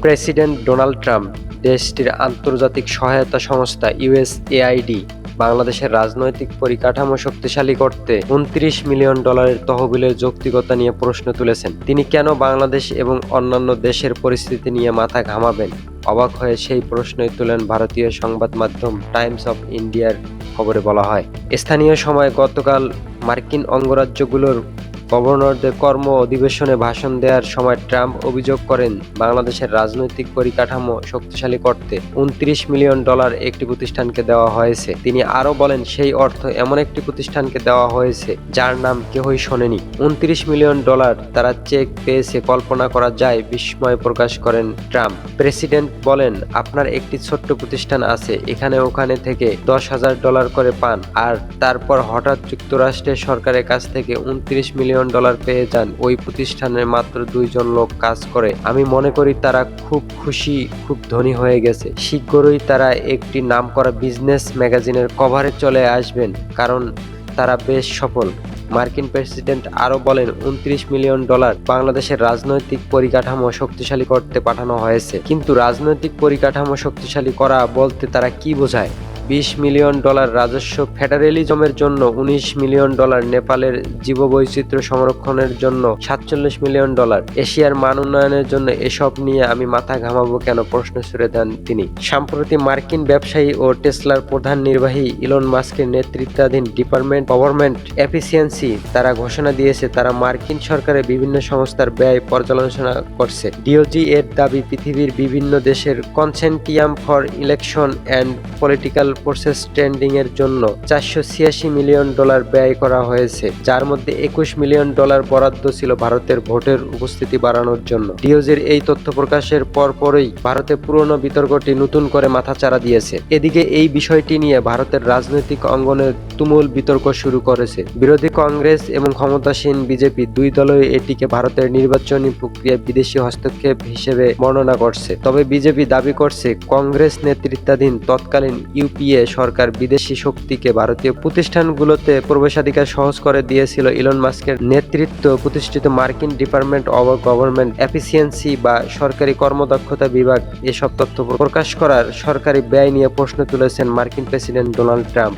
President Donald Trump দেশটির আন্তর্জাতিক সহায়তা সংস্থা ইউএসএআইডি বাংলাদেশের রাজনৈতিক পরিকাঠামো শক্তিশালী করতে $29 মিলিয়ন তহবিলের যৌক্তিকতা নিয়ে প্রশ্ন তুলেছেন। তিনি কেন বাংলাদেশ এবং অন্যান্য দেশের পরিস্থিতি নিয়ে মাথা ঘামাবেন? অবাক হয়ে সেই প্রশ্নই তুলেন ভারতীয় সংবাদ মাধ্যম টাইমস অফ ইন্ডিয়ার খবরে বলা হয়। স্থানীয় সময় গতকাল মার্কিন অঙ্গরাজ্যগুলোর গভর্নরদের কর্ম অধিবেশনে ভাষণ দেওয়ার সময় ট্রাম্প অভিযোগ করেন, বাংলাদেশের রাজনৈতিক পরিকাঠামো শক্তিশালী করতে $29 মিলিয়ন একটি প্রতিষ্ঠানকে দেওয়া হয়েছে। তিনি আরও বলেন, সেই অর্থ এমন একটি প্রতিষ্ঠানকে দেওয়া হয়েছে যার নাম কেউই শোনেনি। $29 মিলিয়ন তারা চেক পেয়েছে, কল্পনা করা যায়, বিস্ময় প্রকাশ করেন ট্রাম্প। প্রেসিডেন্ট বলেন, আপনার একটি ছোট্ট প্রতিষ্ঠান আছে, এখানে ওখানে থেকে $10,000 করে পান, আর তারপর হঠাৎ যুক্তরাষ্ট্রের সরকারের কাছ থেকে $29 মিলিয়ন পেয়ে যান। ওই প্রতিষ্ঠানে মাত্র 2 জন লোক কাজ করে। আমি মনে করি তারা খুব খুশি, খুব ধনী হয়ে গেছে। শীঘ্রই তারা একটি নামকরা বিজনেস ম্যাগাজিনের কভারে চলে আসবেন, কারণ তারা বেশ সফল। মার্কিন প্রেসিডেন্ট আরও বলেন, $29 মিলিয়ন বাংলাদেশের রাজনৈতিক পরিকাঠামো শক্তিশালী করতে পাঠানো হয়েছে। কিন্তু রাজনৈতিক পরিকাঠামো শক্তিশালী করা বলতে তারা কি বোঝায়? $20 মিলিয়ন রাজস্ব ফেডারেলিজমের জন্য, $19 মিলিয়ন নেপালের জীববৈচিত্র্য সংরক্ষণের জন্য, $47 মিলিয়ন এশিয়ার মান উন্নয়নের জন্য। এসব নিয়ে আমি মাথা ঘামাবো কেন? প্রশ্ন ছুড়ে দেন তিনি। সম্প্রতি মার্কিন ব্যবসায়ী ও টেসলার প্রধান নির্বাহী ইলন মাস্কের নেতৃত্বাধীন ডিপার্টমেন্ট গভর্নমেন্ট এফিসিয়েন্সি তারা ঘোষণা দিয়েছে, তারা মার্কিন সরকারের বিভিন্ন সংস্থার ব্যয় পর্যালোচনা করছে। ডিওজি এর দাবি, পৃথিবীর বিভিন্ন দেশের consortium for election and political process trending এর জন্য $486 মিলিয়ন ব্যয় করা হয়েছে, যার মধ্যে $21 মিলিয়ন বরাদ্দ ছিল ভারতের ভোটের উপস্থিতি বাড়ানোর জন্য। ডিওজির এই তথ্য প্রকাশের পরপরই ভারতে পুরনো বিতর্কটি নতুন করে মাথাচাড়া দিয়েছে। এদিকে এই বিষয়টি নিয়ে ভারতের রাজনৈতিক অঙ্গনে তুমুল বিতর্ক শুরু করেছে। বিরোধী কংগ্রেস এবং ক্ষমতাসীন বিজেপি দুই দলই এটিকে ভারতের নির্বাচনী প্রক্রিয়ায় বিদেশি হস্তক্ষেপ হিসেবে বর্ণনা করছে। তবে বিজেপি দাবি করছে, কংগ্রেস নেতৃত্বাধীন তৎকালীন ইউপিএ সরকার বিদেশি শক্তিকে ভারতীয় প্রতিষ্ঠানগুলোতে প্রবেশাধিকার সহজ করে দিয়েছিল। ইলন মাস্কের নেতৃত্ব প্রতিষ্ঠিত মার্কিন ডিপার্টমেন্ট অব গভর্নমেন্ট এফিসিয়েন্সি বা সরকারি কর্মদক্ষতা বিভাগ এসব তথ্য প্রকাশ করার সরকারি ব্যয় নিয়ে প্রশ্ন তুলেছেন মার্কিন প্রেসিডেন্ট ডোনাল্ড ট্রাম্প।